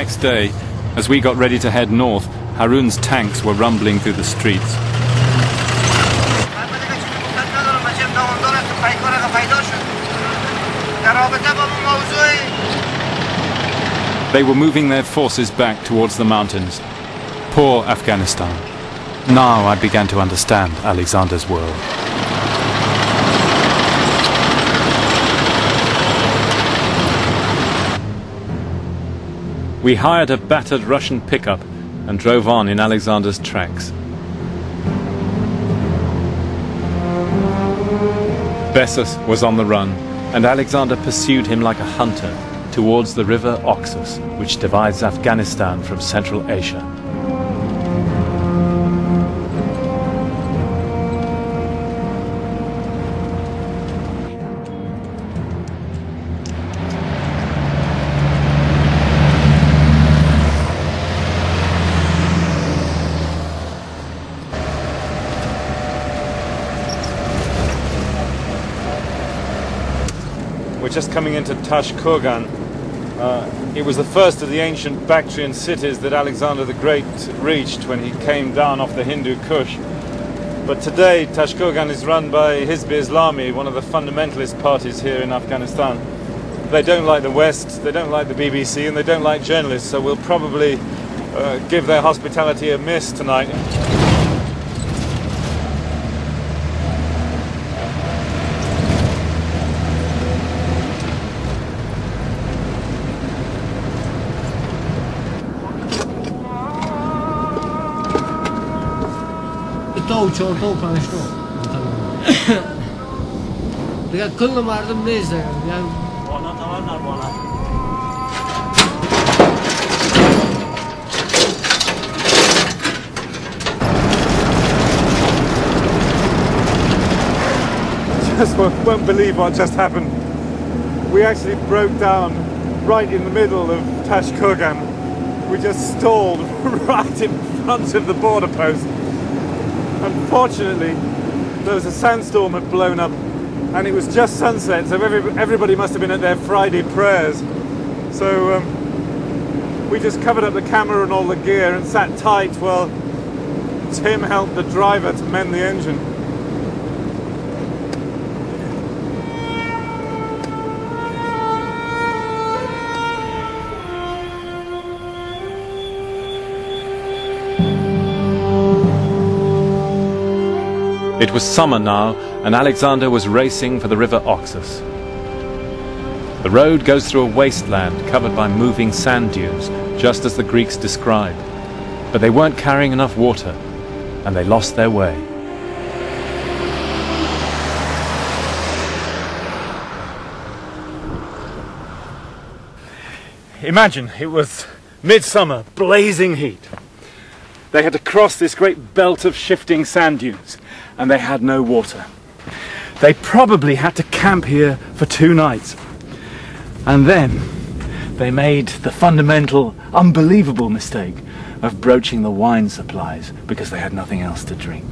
next day, as we got ready to head north, Harun's tanks were rumbling through the streets. They were moving their forces back towards the mountains. Poor Afghanistan. Now I began to understand Alexander's world. We hired a battered Russian pickup and drove on in Alexander's tracks. Bessus was on the run, and Alexander pursued him like a hunter towards the river Oxus, which divides Afghanistan from Central Asia. We're just coming into Tashkurgan. It was the first of the ancient Bactrian cities that Alexander the Great reached when he came down off the Hindu Kush. But today Tashkurgan is run by Hizb Islami, one of the fundamentalist parties here in Afghanistan. They don't like the West, they don't like the BBC, and they don't like journalists, so we'll probably give their hospitality a miss tonight. كل مردم نیست Just won't believe what just happened. We actually broke down right in the middle of Tashkurgan. We just stalled right in front of the border post. Unfortunately, there was a sandstorm had blown up, and it was just sunset, so everybody must have been at their Friday prayers. So we just covered up the camera and all the gear and sat tight while Tim helped the driver to mend the engine. It was summer now, and Alexander was racing for the river Oxus. The road goes through a wasteland covered by moving sand dunes, just as the Greeks described. But they weren't carrying enough water, and they lost their way. Imagine, it was midsummer, blazing heat. They had to cross this great belt of shifting sand dunes, and they had no water. They probably had to camp here for 2 nights. And then they made the fundamental, unbelievable mistake of broaching the wine supplies because they had nothing else to drink.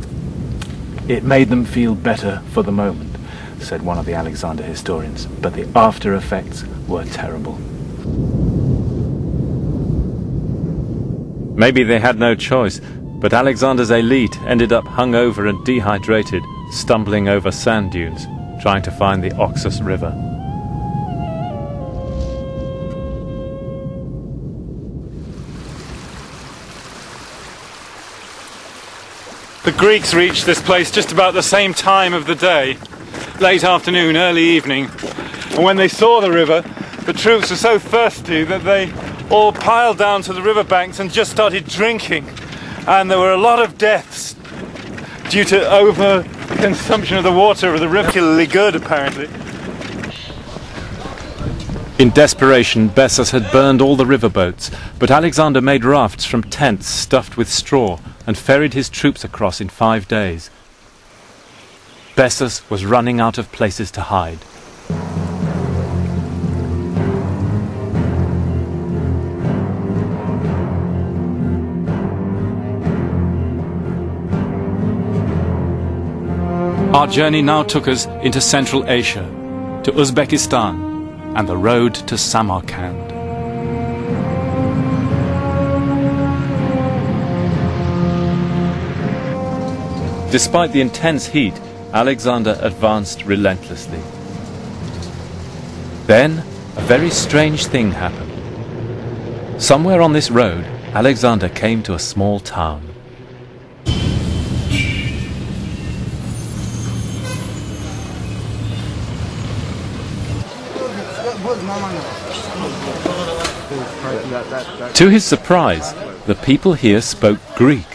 It made them feel better for the moment, said one of the Alexander historians, but the after effects were terrible. Maybe they had no choice, but Alexander's elite ended up hungover and dehydrated, stumbling over sand dunes, trying to find the Oxus River. The Greeks reached this place just about the same time of the day, late afternoon, early evening. And when they saw the river, the troops were so thirsty that they all piled down to the riverbanks and just started drinking. And there were a lot of deaths due to over-consumption of the water of the river. Particularly good, apparently. In desperation, Bessus had burned all the riverboats, but Alexander made rafts from tents stuffed with straw and ferried his troops across in 5 days. Bessus was running out of places to hide. Our journey now took us into Central Asia, to Uzbekistan, and the road to Samarkand. Despite the intense heat, Alexander advanced relentlessly. Then, a very strange thing happened. Somewhere on this road, Alexander came to a small town. To his surprise, the people here spoke Greek.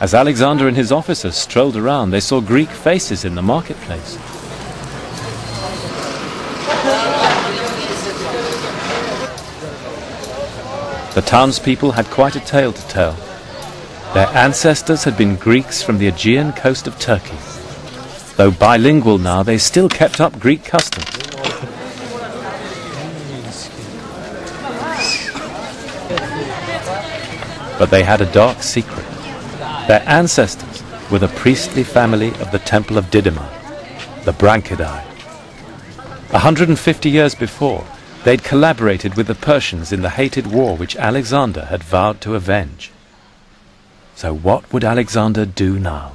As Alexander and his officers strolled around, they saw Greek faces in the marketplace. The townspeople had quite a tale to tell. Their ancestors had been Greeks from the Aegean coast of Turkey. Though bilingual now, they still kept up Greek customs. But they had a dark secret. Their ancestors were the priestly family of the temple of Didyma, the Branchidae. 150 years before, they'd collaborated with the Persians in the hated war which Alexander had vowed to avenge. So what would Alexander do now?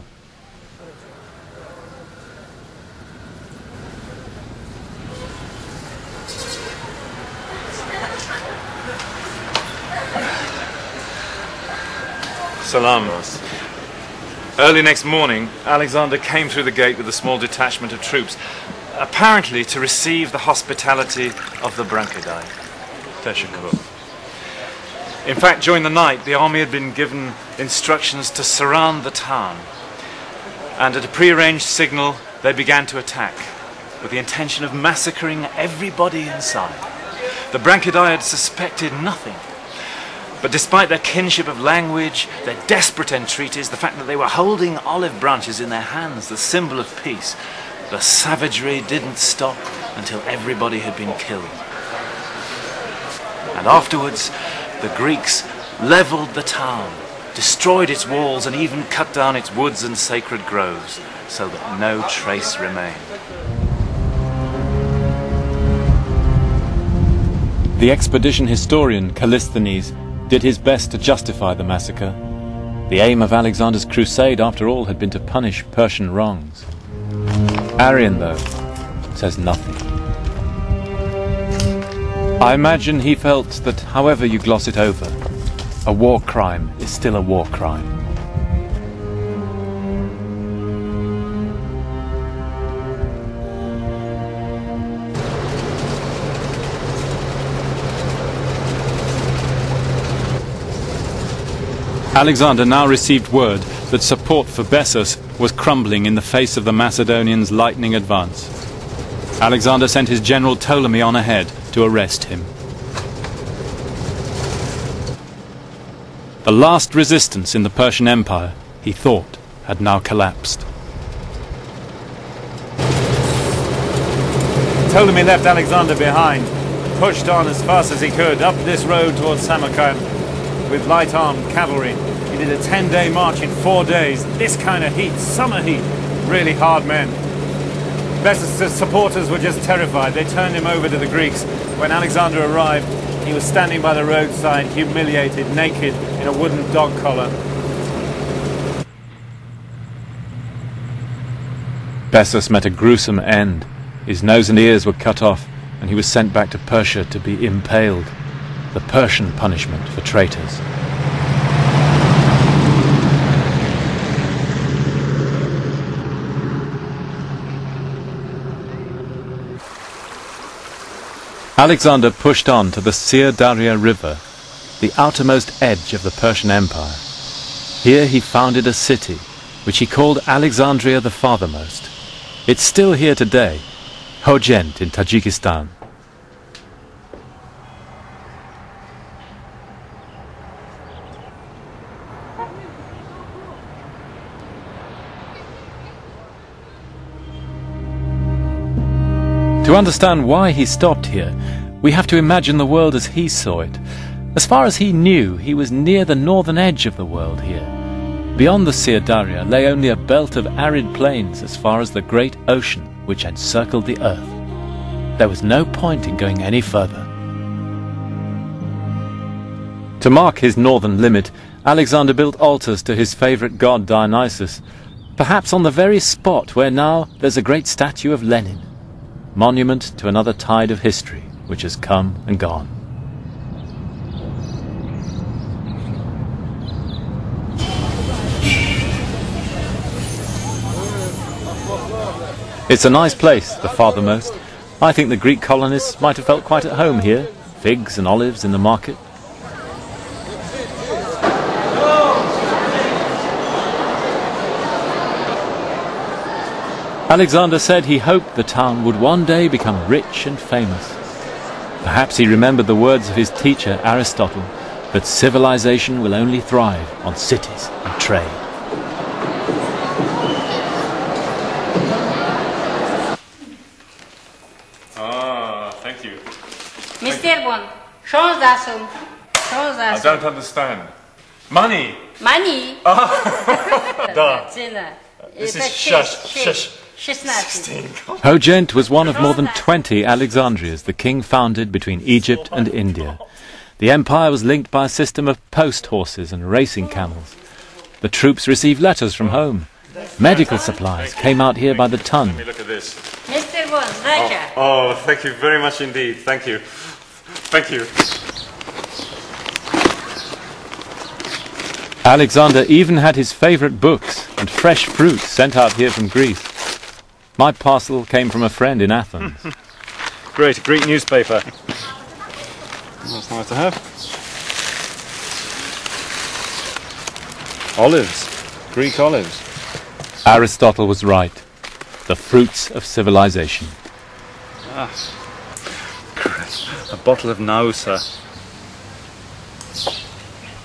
Salamos. Early next morning, Alexander came through the gate with a small detachment of troops, apparently to receive the hospitality of the Branchidae. Teshakur. In fact, during the night, the army had been given instructions to surround the town, and at a prearranged signal, they began to attack, with the intention of massacring everybody inside. The Branchidae had suspected nothing. But despite their kinship of language, their desperate entreaties, the fact that they were holding olive branches in their hands, the symbol of peace, the savagery didn't stop until everybody had been killed. And afterwards, the Greeks leveled the town, destroyed its walls, and even cut down its woods and sacred groves, so that no trace remained. The expedition historian Callisthenes did his best to justify the massacre. The aim of Alexander's crusade, after all, had been to punish Persian wrongs. Arrian, though, says nothing. I imagine he felt that however you gloss it over, a war crime is still a war crime. Alexander now received word that support for Bessus was crumbling in the face of the Macedonians' lightning advance. Alexander sent his general Ptolemy on ahead to arrest him. The last resistance in the Persian Empire, he thought, had now collapsed. Ptolemy left Alexander behind, pushed on as fast as he could up this road towards Samarkand with light-armed cavalry. He did a 10-day march in 4 days. This kind of heat, summer heat, really hard men. Bessus' supporters were just terrified. They turned him over to the Greeks. When Alexander arrived, he was standing by the roadside, humiliated, naked, in a wooden dog collar. Bessus met a gruesome end. His nose and ears were cut off, and he was sent back to Persia to be impaled. The Persian punishment for traitors. Alexander pushed on to the Sir Daria River, the outermost edge of the Persian Empire. Here he founded a city, which he called Alexandria the Farthermost. It's still here today, Hojent in Tajikistan. To understand why he stopped here, we have to imagine the world as he saw it. As far as he knew, he was near the northern edge of the world here. Beyond the Sir Daria lay only a belt of arid plains as far as the great ocean which encircled the earth. There was no point in going any further. To mark his northern limit, Alexander built altars to his favourite god Dionysus, Perhaps on the very spot where now there's a great statue of Lenin, monument to another tide of history which has come and gone. It's a nice place, the farthermost. I think the Greek colonists might have felt quite at home here. Figs and olives in the market. Alexander said he hoped the town would one day become rich and famous. Perhaps he remembered the words of his teacher Aristotle, that civilization will only thrive on cities and trade. Thank you. Mr. Bond, shows us. I don't understand. Money! Money? Da. This is shush. 16. Hogent was one of more than 20 Alexandrias the king founded between Egypt and India. The empire was linked by a system of post horses and racing camels. The troops received letters from home. Medical supplies came out here by the ton. Let me look at this. Mr. Bond, Russia. Oh, thank you very much indeed. Thank you. Thank you. Alexander even had his favourite books and fresh fruit sent out here from Greece. My parcel came from a friend in Athens. Great, a Greek newspaper. That's nice to have. Olives. Greek olives. Aristotle was right. The fruits of civilization. A bottle of Nausa.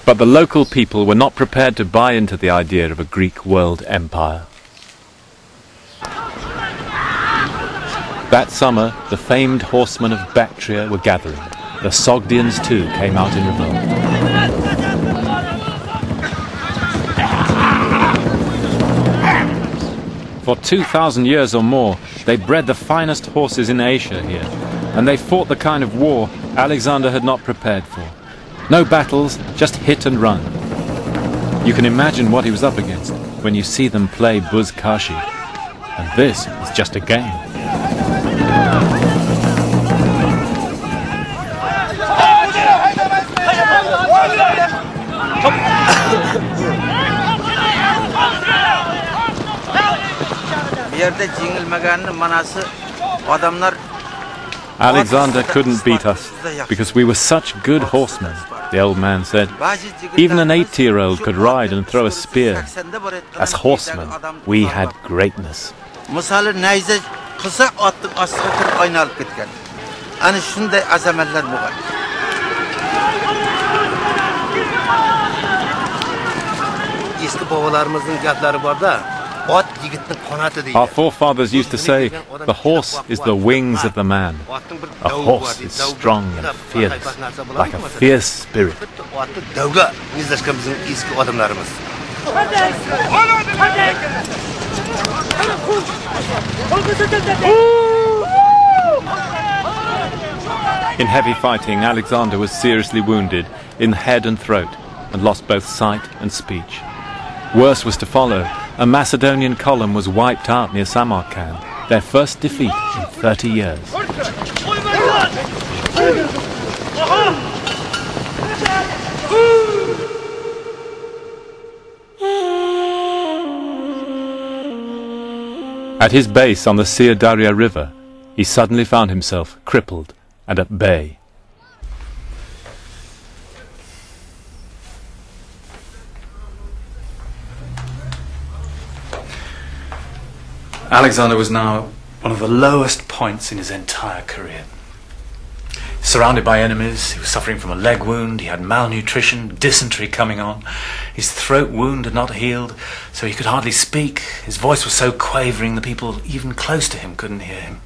But the local people were not prepared to buy into the idea of a Greek world empire. That summer, the famed horsemen of Bactria were gathering. The Sogdians too came out in revolt. For 2,000 years or more, they bred the finest horses in Asia here, and they fought the kind of war Alexander had not prepared for. No battles, just hit and run. You can imagine what he was up against when you see them play buzkashi. And this is just a game. Alexander couldn't beat us because we were such good horsemen, the old man said. Even an 80-year-old could ride and throw a spear. As horsemen, we had greatness. Our forefathers used to say, the horse is the wings of the man. A horse is strong and fearless, like a fierce spirit. In heavy fighting, Alexander was seriously wounded in the head and throat and lost both sight and speech. Worse was to follow. A Macedonian column was wiped out near Samarkand, their first defeat in 30 years. At his base on the Sir Darya River, he suddenly found himself crippled and at bay. Alexander was now one of the lowest points in his entire career. Surrounded by enemies, he was suffering from a leg wound, he had malnutrition, dysentery coming on. His throat wound had not healed, so he could hardly speak. His voice was so quavering the people even close to him couldn't hear him.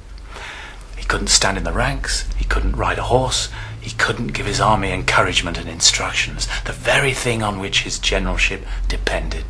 He couldn't stand in the ranks, he couldn't ride a horse, he couldn't give his army encouragement and instructions, the very thing on which his generalship depended.